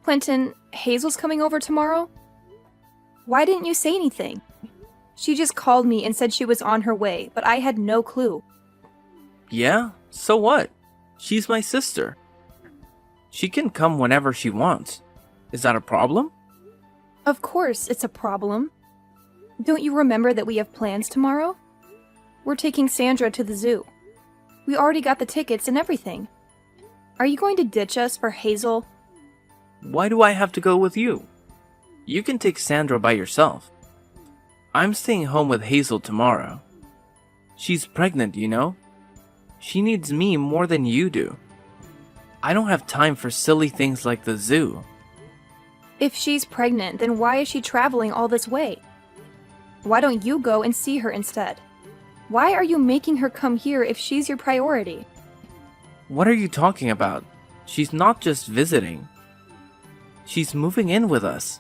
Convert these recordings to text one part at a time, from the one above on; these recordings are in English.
Quentin, Hazel's coming over tomorrow? Why didn't you say anything? She just called me and said she was on her way, but I had no clue. Yeah, so what? She's my sister. She can come whenever she wants. Is that a problem? Of course it's a problem. Don't you remember that we have plans tomorrow? We're taking Sandra to the zoo. We already got the tickets and everything. Are you going to ditch us for Hazel? Why do I have to go with you? You can take Sandra by yourself. I'm staying home with Hazel tomorrow. She's pregnant, you know? She needs me more than you do. I don't have time for silly things like the zoo. If she's pregnant, then why is she traveling all this way? Why don't you go and see her instead? Why are you making her come here if she's your priority? What are you talking about? She's not just visiting. She's moving in with us.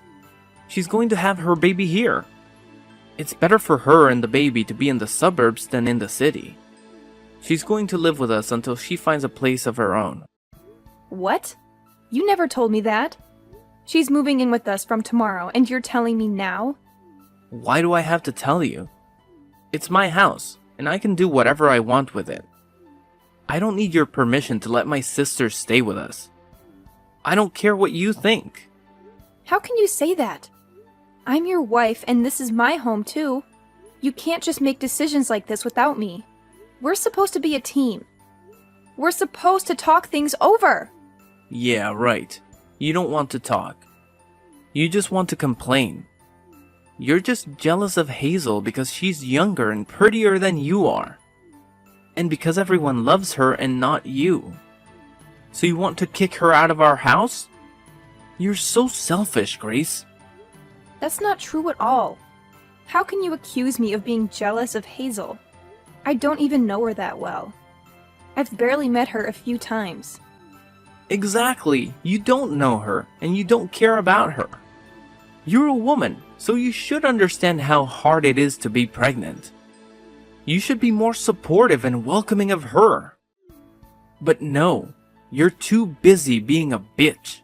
She's going to have her baby here. It's better for her and the baby to be in the suburbs than in the city. She's going to live with us until she finds a place of her own. What? You never told me that. She's moving in with us from tomorrow, and you're telling me now? Why do I have to tell you? It's my house, and I can do whatever I want with it. I don't need your permission to let my sister stay with us. I don't care what you think. How can you say that? I'm your wife, and this is my home too. You can't just make decisions like this without me. We're supposed to be a team. We're supposed to talk things over. Yeah, right. You don't want to talk. You just want to complain. You're just jealous of Hazel because she's younger and prettier than you are. And because everyone loves her and not you. So you want to kick her out of our house? You're so selfish, Grace. That's not true at all. How can you accuse me of being jealous of Hazel? I don't even know her that well. I've barely met her a few times. Exactly. You don't know her, and you don't care about her. You're a woman, so you should understand how hard it is to be pregnant. You should be more supportive and welcoming of her. But no, you're too busy being a bitch.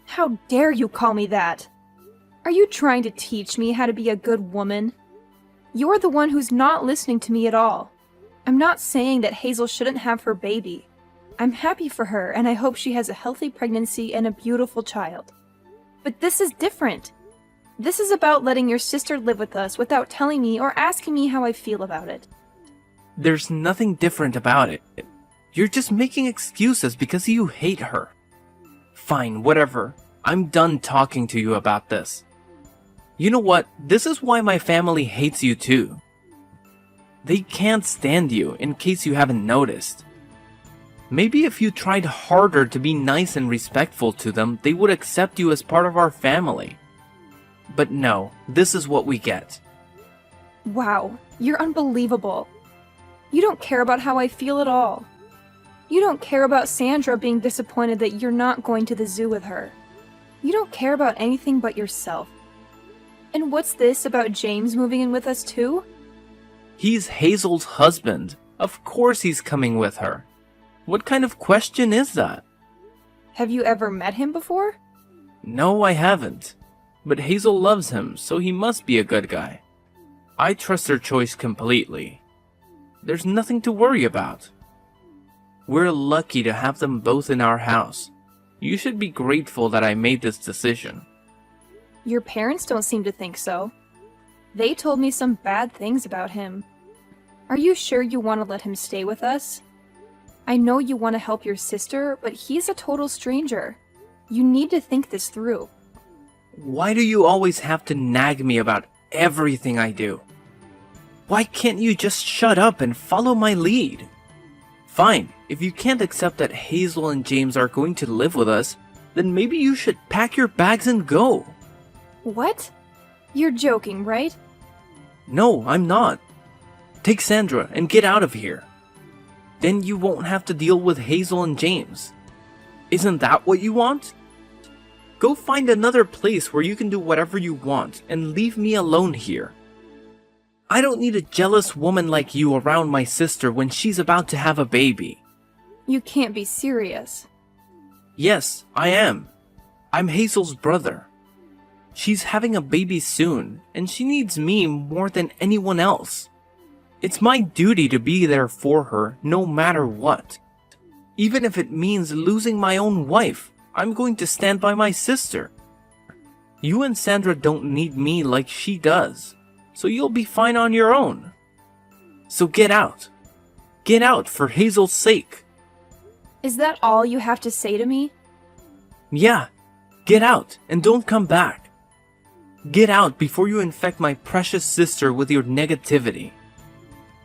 How dare you call me that? Are you trying to teach me how to be a good woman? You're the one who's not listening to me at all. I'm not saying that Hazel shouldn't have her baby. I'm happy for her, and I hope she has a healthy pregnancy and a beautiful child. But this is different. This is about letting your sister live with us without telling me or asking me how I feel about it. There's nothing different about it. You're just making excuses because you hate her. Fine, whatever. I'm done talking to you about this. You know what? This is why my family hates you too. They can't stand you, in case you haven't noticed. Maybe if you tried harder to be nice and respectful to them, they would accept you as part of our family. But no, this is what we get. Wow, you're unbelievable. You don't care about how I feel at all. You don't care about Sandra being disappointed that you're not going to the zoo with her. You don't care about anything but yourself. And what's this about James moving in with us too? He's Hazel's husband. Of course he's coming with her. What kind of question is that? Have you ever met him before? No, I haven't. But Hazel loves him, so he must be a good guy. I trust her choice completely. There's nothing to worry about. We're lucky to have them both in our house. You should be grateful that I made this decision. Your parents don't seem to think so. They told me some bad things about him. Are you sure you want to let him stay with us? I know you want to help your sister, but he's a total stranger. You need to think this through. Why do you always have to nag me about everything I do? Why can't you just shut up and follow my lead? Fine, if you can't accept that Hazel and James are going to live with us, then maybe you should pack your bags and go. What? You're joking, right? No, I'm not. Take Sandra and get out of here. Then you won't have to deal with Hazel and James. Isn't that what you want? Go find another place where you can do whatever you want and leave me alone here. I don't need a jealous woman like you around my sister when she's about to have a baby. You can't be serious. Yes, I am. I'm Hazel's brother. She's having a baby soon, and she needs me more than anyone else. It's my duty to be there for her no matter what. Even if it means losing my own wife, I'm going to stand by my sister. You and Sandra don't need me like she does, so you'll be fine on your own. So get out. Get out for Hazel's sake. Is that all you have to say to me? Yeah, get out and don't come back. Get out before you infect my precious sister with your negativity.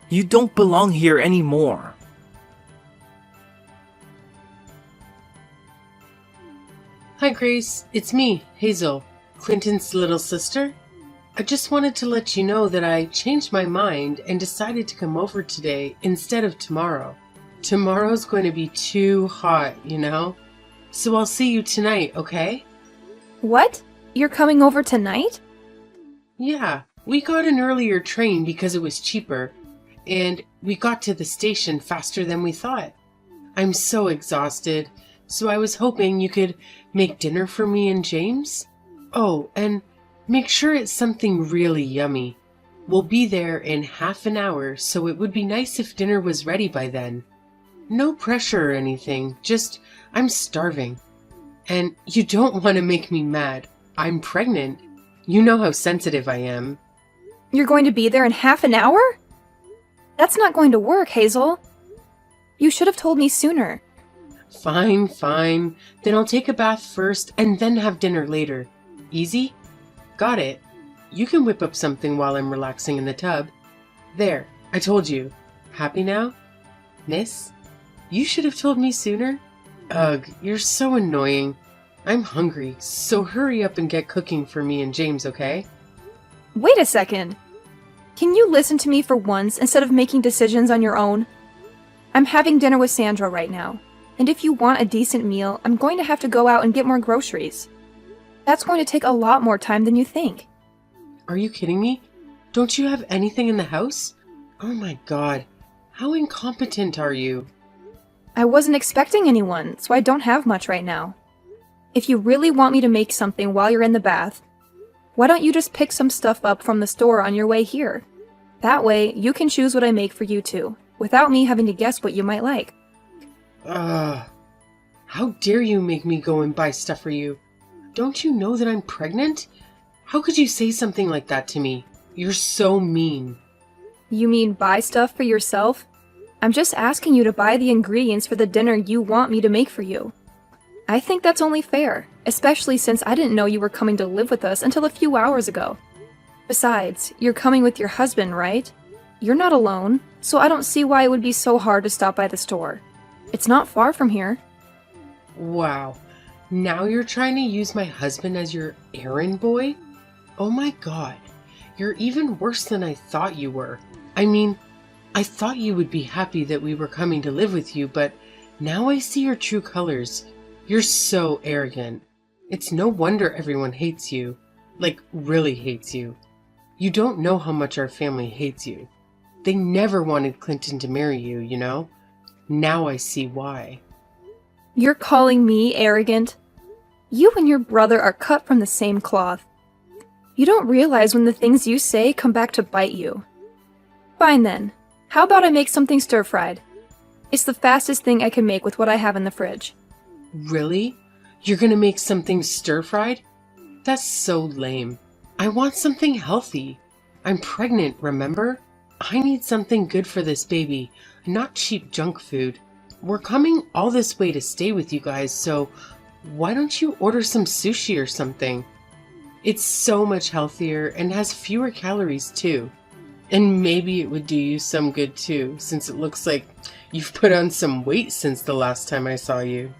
You don't belong here anymore. Hi, Grace. It's me, Hazel, Clinton's little sister. I just wanted to let you know that I changed my mind and decided to come over today instead of tomorrow. Tomorrow's going to be too hot, you know? So I'll see you tonight, okay? What? You're coming over tonight? Yeah, we got an earlier train because it was cheaper, and we got to the station faster than we thought. I'm so exhausted, so I was hoping you could make dinner for me and James. Oh, and make sure it's something really yummy. We'll be there in half an hour, so it would be nice if dinner was ready by then. No pressure or anything, just I'm starving. And you don't want to make me mad. I'm pregnant. You know how sensitive I am. You're going to be there in half an hour? That's not going to work, Hazel. You should have told me sooner. Fine, fine. Then I'll take a bath first and then have dinner later. Easy? Got it. You can whip up something while I'm relaxing in the tub. There, I told you. Happy now? Miss? You should have told me sooner. Ugh, you're so annoying. I'm hungry, so hurry up and get cooking for me and James, okay? Wait a second. Can you listen to me for once instead of making decisions on your own? I'm having dinner with Sandra right now, and if you want a decent meal, I'm going to have to go out and get more groceries. That's going to take a lot more time than you think. Are you kidding me? Don't you have anything in the house? Oh my god, how incompetent are you? I wasn't expecting anyone, so I don't have much right now. If you really want me to make something while you're in the bath, why don't you just pick some stuff up from the store on your way here? That way, you can choose what I make for you too, without me having to guess what you might like. How dare you make me go and buy stuff for you? Don't you know that I'm pregnant? How could you say something like that to me? You're so mean. You mean buy stuff for yourself? I'm just asking you to buy the ingredients for the dinner you want me to make for you. I think that's only fair, especially since I didn't know you were coming to live with us until a few hours ago. Besides, you're coming with your husband, right? You're not alone, so I don't see why it would be so hard to stop by the store. It's not far from here. Wow. Now you're trying to use my husband as your errand boy? Oh my god. You're even worse than I thought you were. I mean, I thought you would be happy that we were coming to live with you, but now I see your true colors. You're so arrogant. It's no wonder everyone hates you. Like, really hates you. You don't know how much our family hates you. They never wanted Clinton to marry you, you know? Now I see why. You're calling me arrogant? You and your brother are cut from the same cloth. You don't realize when the things you say come back to bite you. Fine then. How about I make something stir-fried? It's the fastest thing I can make with what I have in the fridge. Really? You're gonna make something stir-fried? That's so lame. I want something healthy. I'm pregnant, remember? I need something good for this baby, not cheap junk food. We're coming all this way to stay with you guys, so why don't you order some sushi or something? It's so much healthier and has fewer calories too. And maybe it would do you some good too, since it looks like you've put on some weight since the last time I saw you.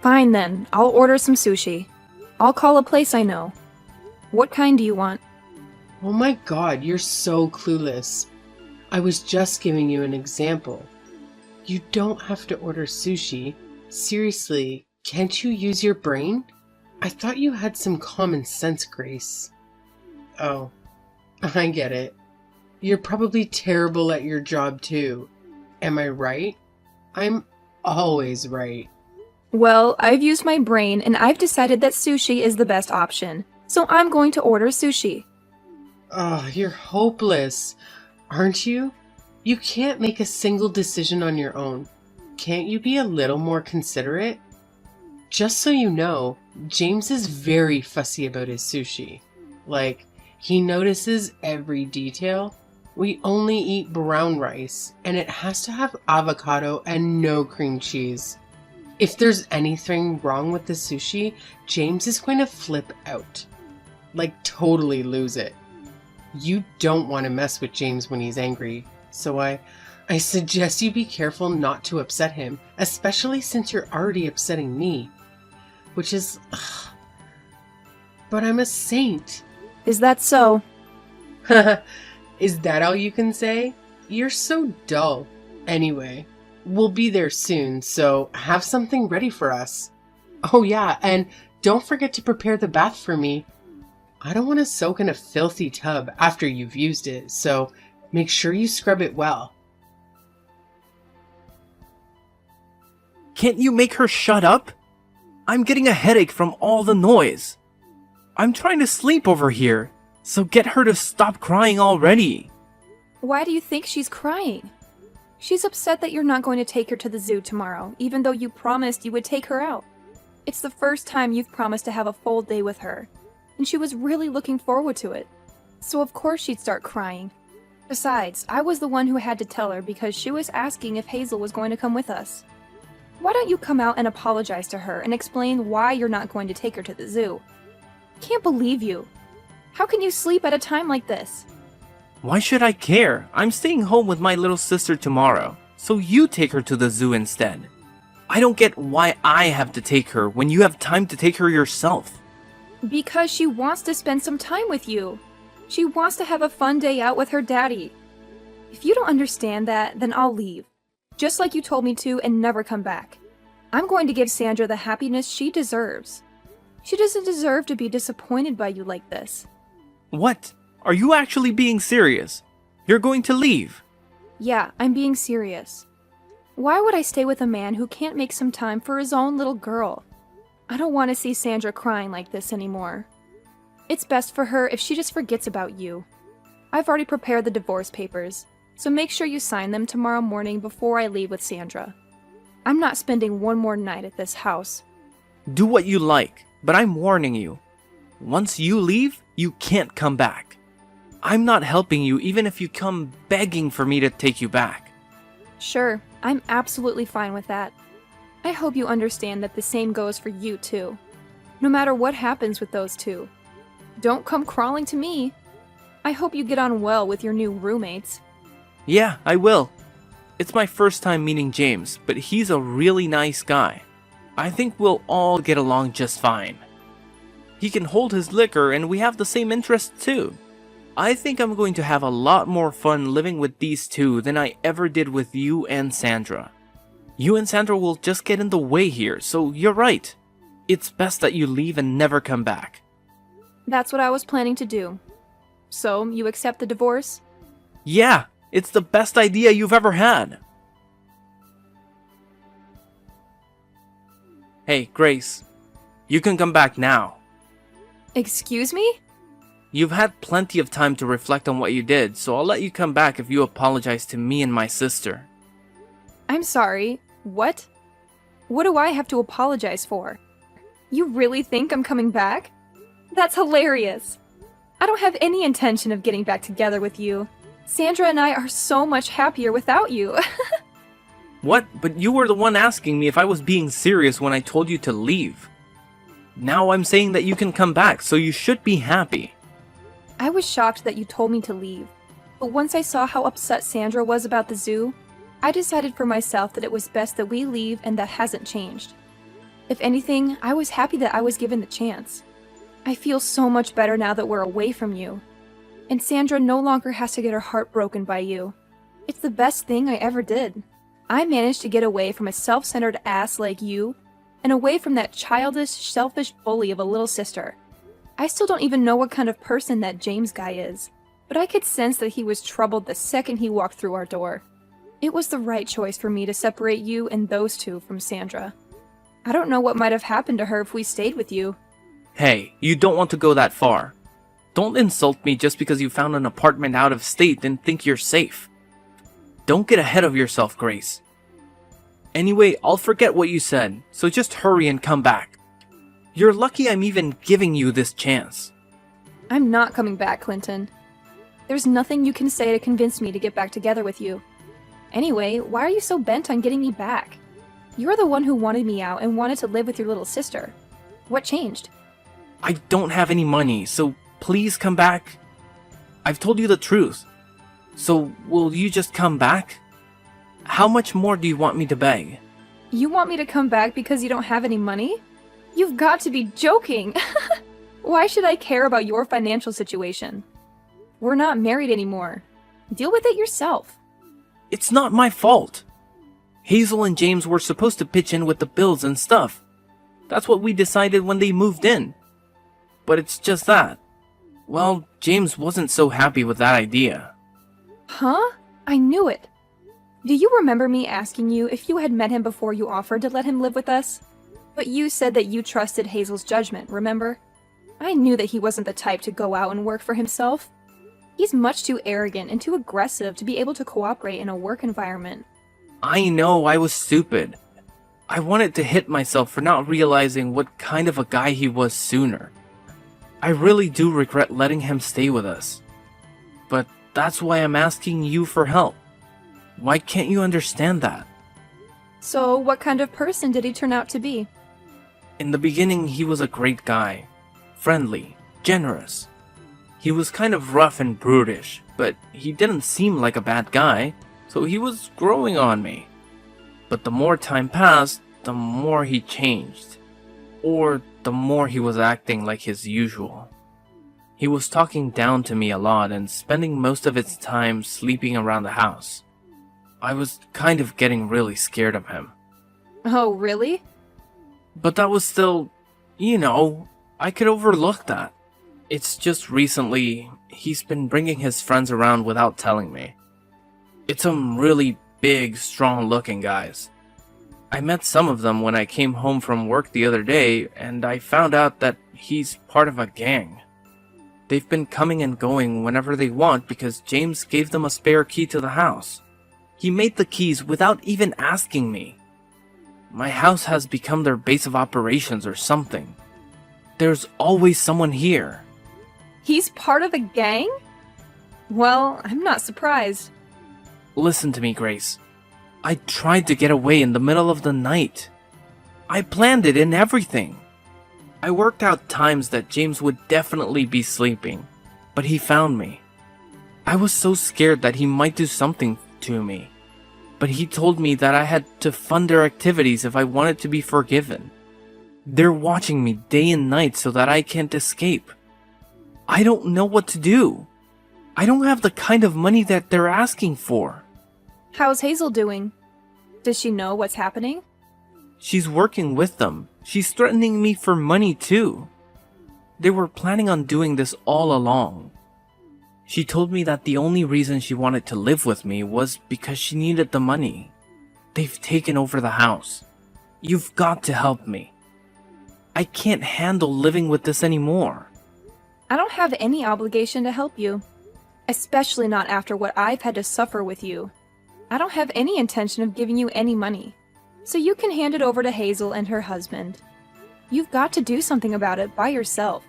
Fine then, I'll order some sushi. I'll call a place I know. What kind do you want? Oh my god, you're so clueless. I was just giving you an example. You don't have to order sushi. Seriously, can't you use your brain? I thought you had some common sense, Grace. Oh, I get it. You're probably terrible at your job too. Am I right? I'm always right. Well, I've used my brain and I've decided that sushi is the best option. So I'm going to order sushi. Oh, you're hopeless, aren't you? You can't make a single decision on your own. Can't you be a little more considerate? Just so you know, James is very fussy about his sushi. Like, he notices every detail. We only eat brown rice, and it has to have avocado and no cream cheese. If there's anything wrong with the sushi, James is going to flip out. Like, totally lose it. You don't want to mess with James when he's angry, so I suggest you be careful not to upset him, especially since you're already upsetting me. Which is... Ugh. But I'm a saint. Is that so? Is that all you can say? You're so dull. Anyway, we'll be there soon, so have something ready for us. Oh yeah, and don't forget to prepare the bath for me. I don't want to soak in a filthy tub after you've used it, so make sure you scrub it well. Can't you make her shut up? I'm getting a headache from all the noise. I'm trying to sleep over here, so get her to stop crying already. Why do you think she's crying? She's upset that you're not going to take her to the zoo tomorrow, even though you promised you would take her out. It's the first time you've promised to have a full day with her, and she was really looking forward to it. So of course she'd start crying. Besides, I was the one who had to tell her because she was asking if Hazel was going to come with us. Why don't you come out and apologize to her and explain why you're not going to take her to the zoo? Can't believe you. How can you sleep at a time like this? Why should I care? I'm staying home with my little sister tomorrow, so you take her to the zoo instead. I don't get why I have to take her when you have time to take her yourself. Because she wants to spend some time with you. She wants to have a fun day out with her daddy. If you don't understand that, then I'll leave. Just like you told me to, and never come back. I'm going to give Sandra the happiness she deserves. She doesn't deserve to be disappointed by you like this. What? Are you actually being serious? You're going to leave? Yeah, I'm being serious. Why would I stay with a man who can't make some time for his own little girl? I don't want to see Sandra crying like this anymore. It's best for her if she just forgets about you. I've already prepared the divorce papers, so make sure you sign them tomorrow morning before I leave with Sandra. I'm not spending one more night at this house. Do what you like, but I'm warning you. Once you leave, you can't come back. I'm not helping you even if you come begging for me to take you back. Sure, I'm absolutely fine with that. I hope you understand that the same goes for you too. No matter what happens with those two. Don't come crawling to me. I hope you get on well with your new roommates. Yeah, I will. It's my first time meeting James, but he's a really nice guy. I think we'll all get along just fine. He can hold his liquor and we have the same interests too. I think I'm going to have a lot more fun living with these two than I ever did with you and Sandra. You and Sandra will just get in the way here, so you're right. It's best that you leave and never come back. That's what I was planning to do. So, you accept the divorce? Yeah, it's the best idea you've ever had. Hey, Grace. You can come back now. Excuse me? You've had plenty of time to reflect on what you did, so I'll let you come back if you apologize to me and my sister. I'm sorry. What? What do I have to apologize for? You really think I'm coming back? That's hilarious. I don't have any intention of getting back together with you. Sandra and I are so much happier without you. What? But you were the one asking me if I was being serious when I told you to leave. Now I'm saying that you can come back, so you should be happy. I was shocked that you told me to leave, but once I saw how upset Sandra was about the zoo, I decided for myself that it was best that we leave, and that hasn't changed. If anything, I was happy that I was given the chance. I feel so much better now that we're away from you. And Sandra no longer has to get her heart broken by you. It's the best thing I ever did. I managed to get away from a self-centered ass like you, and away from that childish, selfish bully of a little sister. I still don't even know what kind of person that James guy is, but I could sense that he was troubled the second he walked through our door. It was the right choice for me to separate you and those two from Sandra. I don't know what might have happened to her if we stayed with you. Hey, you don't want to go that far. Don't insult me just because you found an apartment out of state and think you're safe. Don't get ahead of yourself, Grace. Anyway, I'll forget what you said, so just hurry and come back. You're lucky I'm even giving you this chance. I'm not coming back, Clinton. There's nothing you can say to convince me to get back together with you. Anyway, why are you so bent on getting me back? You're the one who wanted me out and wanted to live with your little sister. What changed? I don't have any money, so please come back. I've told you the truth. So will you just come back? How much more do you want me to beg? You want me to come back because you don't have any money? You've got to be joking! Why should I care about your financial situation? We're not married anymore. Deal with it yourself. It's not my fault. Hazel and James were supposed to pitch in with the bills and stuff. That's what we decided when they moved in. But it's just that. Well, James wasn't so happy with that idea. Huh? I knew it. Do you remember me asking you if you had met him before you offered to let him live with us? But you said that you trusted Hazel's judgment, remember? I knew that he wasn't the type to go out and work for himself. He's much too arrogant and too aggressive to be able to cooperate in a work environment. I know I was stupid. I wanted to hit myself for not realizing what kind of a guy he was sooner. I really do regret letting him stay with us. But that's why I'm asking you for help. Why can't you understand that? So, what kind of person did he turn out to be? In the beginning, he was a great guy. Friendly, generous. He was kind of rough and brutish, but he didn't seem like a bad guy, so he was growing on me. But the more time passed, the more he changed. Or the more he was acting like his usual. He was talking down to me a lot and spending most of his time sleeping around the house. I was kind of getting really scared of him. Oh, really? But that was still, I could overlook that. It's just recently, he's been bringing his friends around without telling me. It's some really big, strong-looking guys. I met some of them when I came home from work the other day, and I found out that he's part of a gang. They've been coming and going whenever they want because James gave them a spare key to the house. He made the keys without even asking me. My house has become their base of operations or something. There's always someone here. He's part of a gang? Well, I'm not surprised. Listen to me, Grace. I tried to get away in the middle of the night. I planned it and everything. I worked out times that James would definitely be sleeping, but he found me. I was so scared that he might do something to me, but he told me that I had to fund their activities if I wanted to be forgiven. They're watching me day and night so that I can't escape. I don't know what to do. I don't have the kind of money that they're asking for. How's Hazel doing? Does she know what's happening? She's working with them. She's threatening me for money too. They were planning on doing this all along. She told me that the only reason she wanted to live with me was because she needed the money. They've taken over the house. You've got to help me. I can't handle living with this anymore. I don't have any obligation to help you. Especially not after what I've had to suffer with you. I don't have any intention of giving you any money. So you can hand it over to Hazel and her husband. You've got to do something about it by yourself.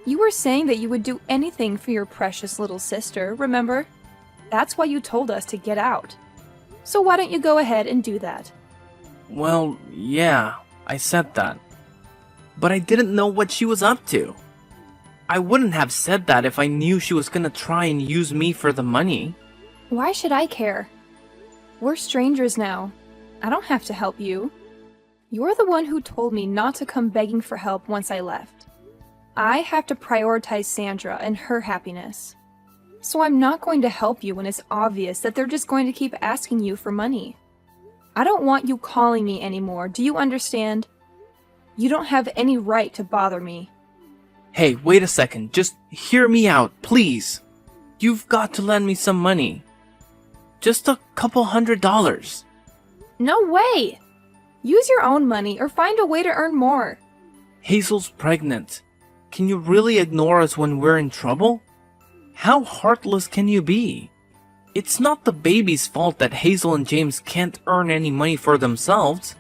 You were saying that you would do anything for your precious little sister, remember? That's why you told us to get out. So why don't you go ahead and do that? Well, yeah, I said that. But I didn't know what she was up to. I wouldn't have said that if I knew she was gonna try and use me for the money. Why should I care? We're strangers now. I don't have to help you. You're the one who told me not to come begging for help once I left. I have to prioritize Sandra and her happiness. So I'm not going to help you when it's obvious that they're just going to keep asking you for money. I don't want you calling me anymore, do you understand? You don't have any right to bother me. Hey, wait a second, just hear me out, please. You've got to lend me some money. Just a couple $100. No way! Use your own money or find a way to earn more. Hazel's pregnant. Can you really ignore us when we're in trouble? How heartless can you be? It's not the baby's fault that Hazel and James can't earn any money for themselves.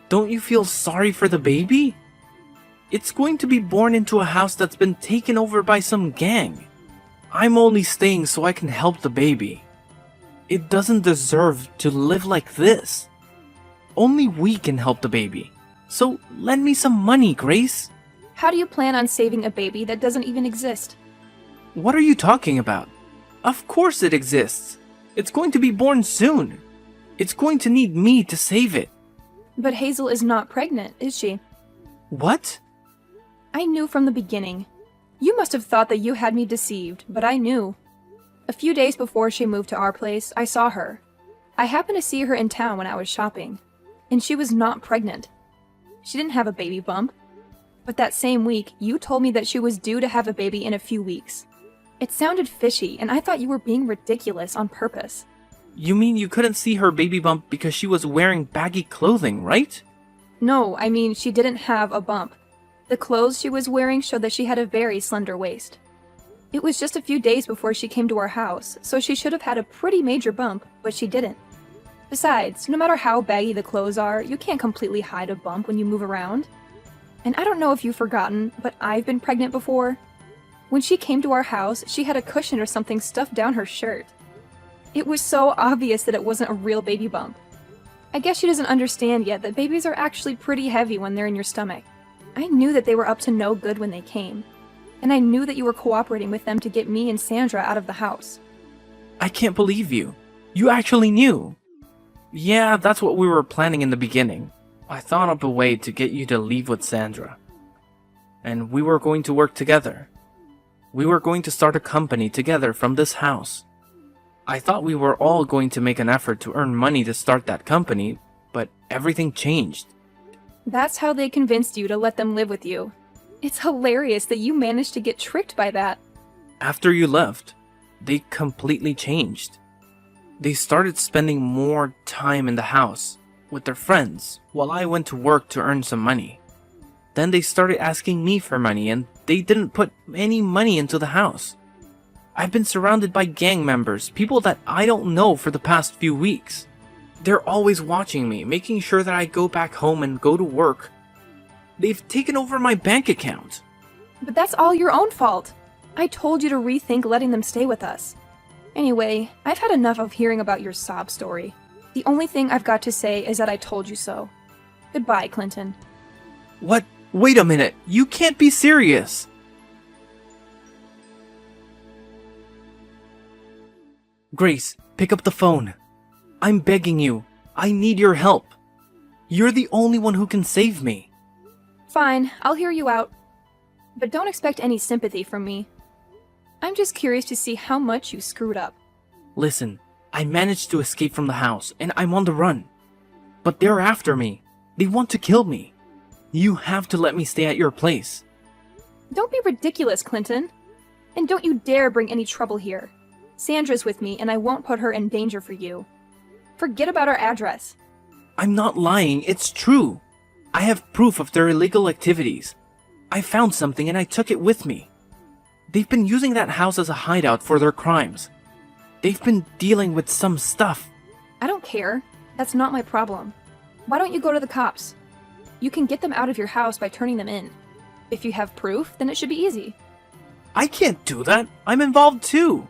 Don't you feel sorry for the baby? It's going to be born into a house that's been taken over by some gang. I'm only staying so I can help the baby. It doesn't deserve to live like this. Only we can help the baby. So lend me some money, Grace. How do you plan on saving a baby that doesn't even exist? What are you talking about? Of course it exists. It's going to be born soon. It's going to need me to save it. But Hazel is not pregnant, is she? What? I knew from the beginning. You must have thought that you had me deceived, but I knew. A few days before she moved to our place, I saw her. I happened to see her in town when I was shopping, and she was not pregnant. She didn't have a baby bump. But that same week, you told me that she was due to have a baby in a few weeks. It sounded fishy, and I thought you were being ridiculous on purpose. You mean you couldn't see her baby bump because she was wearing baggy clothing, right? No, I mean she didn't have a bump. The clothes she was wearing showed that she had a very slender waist. It was just a few days before she came to our house, so she should have had a pretty major bump, but she didn't. Besides, no matter how baggy the clothes are, you can't completely hide a bump when you move around. And I don't know if you've forgotten, but I've been pregnant before. When she came to our house, she had a cushion or something stuffed down her shirt. It was so obvious that it wasn't a real baby bump. I guess she doesn't understand yet that babies are actually pretty heavy when they're in your stomach. I knew that they were up to no good when they came. And I knew that you were cooperating with them to get me and Sandra out of the house. I can't believe you. You actually knew. Yeah, that's what we were planning in the beginning. I thought up a way to get you to leave with Sandra. And we were going to work together. We were going to start a company together from this house. I thought we were all going to make an effort to earn money to start that company, but everything changed. That's how they convinced you to let them live with you. It's hilarious that you managed to get tricked by that. After you left, they completely changed. They started spending more time in the house with their friends while I went to work to earn some money. Then they started asking me for money and they didn't put any money into the house. I've been surrounded by gang members, people that I don't know for the past few weeks. They're always watching me, making sure that I go back home and go to work. They've taken over my bank account. But that's all your own fault. I told you to rethink letting them stay with us. Anyway, I've had enough of hearing about your sob story. The only thing I've got to say is that I told you so. Goodbye, Clinton. What? Wait a minute. You can't be serious. Grace, pick up the phone. I'm begging you. I need your help. You're the only one who can save me. Fine, I'll hear you out. But don't expect any sympathy from me. I'm just curious to see how much you screwed up. Listen, I managed to escape from the house and I'm on the run. But they're after me. They want to kill me. You have to let me stay at your place. Don't be ridiculous, Clinton. And don't you dare bring any trouble here. Sandra's with me and I won't put her in danger for you. Forget about our address. I'm not lying, it's true. I have proof of their illegal activities. I found something and I took it with me. They've been using that house as a hideout for their crimes. They've been dealing with some stuff. I don't care. That's not my problem. Why don't you go to the cops? You can get them out of your house by turning them in. If you have proof, then it should be easy. I can't do that. I'm involved too.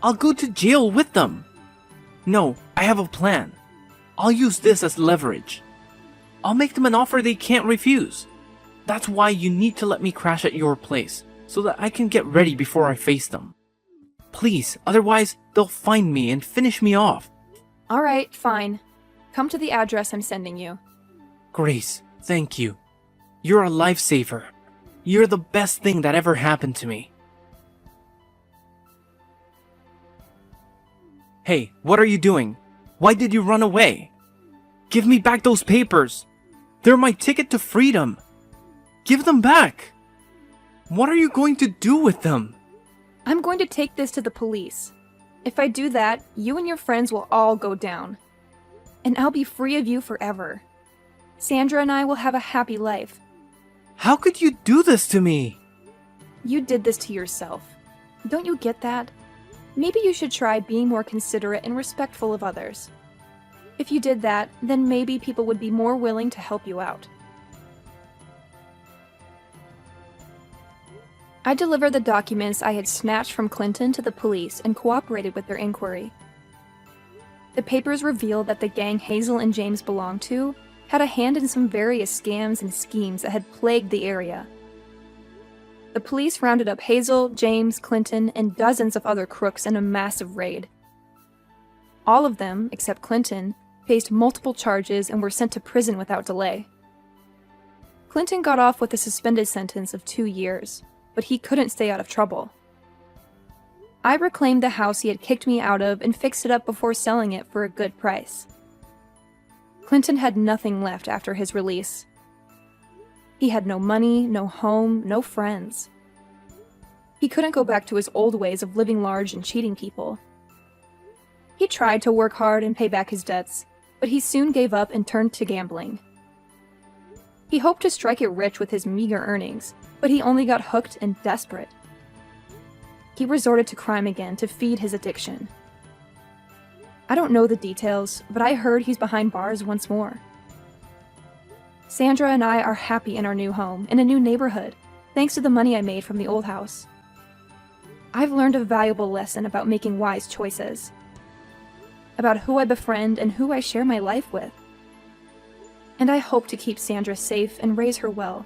I'll go to jail with them. No, I have a plan. I'll use this as leverage. I'll make them an offer they can't refuse. That's why you need to let me crash at your place, so that I can get ready before I face them. Please, otherwise they'll find me and finish me off. Alright, fine. Come to the address I'm sending you. Grace, thank you. You're a lifesaver. You're the best thing that ever happened to me. Hey, what are you doing? Why did you run away? Give me back those papers. They're my ticket to freedom. Give them back. What are you going to do with them? I'm going to take this to the police. If I do that, you and your friends will all go down. And I'll be free of you forever. Sandra and I will have a happy life. How could you do this to me? You did this to yourself. Don't you get that? Maybe you should try being more considerate and respectful of others. If you did that, then maybe people would be more willing to help you out. I delivered the documents I had snatched from Clinton to the police and cooperated with their inquiry. The papers revealed that the gang Hazel and James belonged to had a hand in some various scams and schemes that had plagued the area. The police rounded up Hazel, James, Clinton, and dozens of other crooks in a massive raid. All of them, except Clinton, faced multiple charges and were sent to prison without delay. Clinton got off with a suspended sentence of 2 years, but he couldn't stay out of trouble. I reclaimed the house he had kicked me out of and fixed it up before selling it for a good price. Clinton had nothing left after his release. He had no money, no home, no friends. He couldn't go back to his old ways of living large and cheating people. He tried to work hard and pay back his debts, but he soon gave up and turned to gambling. He hoped to strike it rich with his meager earnings, but he only got hooked and desperate. He resorted to crime again to feed his addiction. I don't know the details, but I heard he's behind bars once more. Sandra and I are happy in our new home, in a new neighborhood, thanks to the money I made from the old house. I've learned a valuable lesson about making wise choices, about who I befriend and who I share my life with. And I hope to keep Sandra safe and raise her well.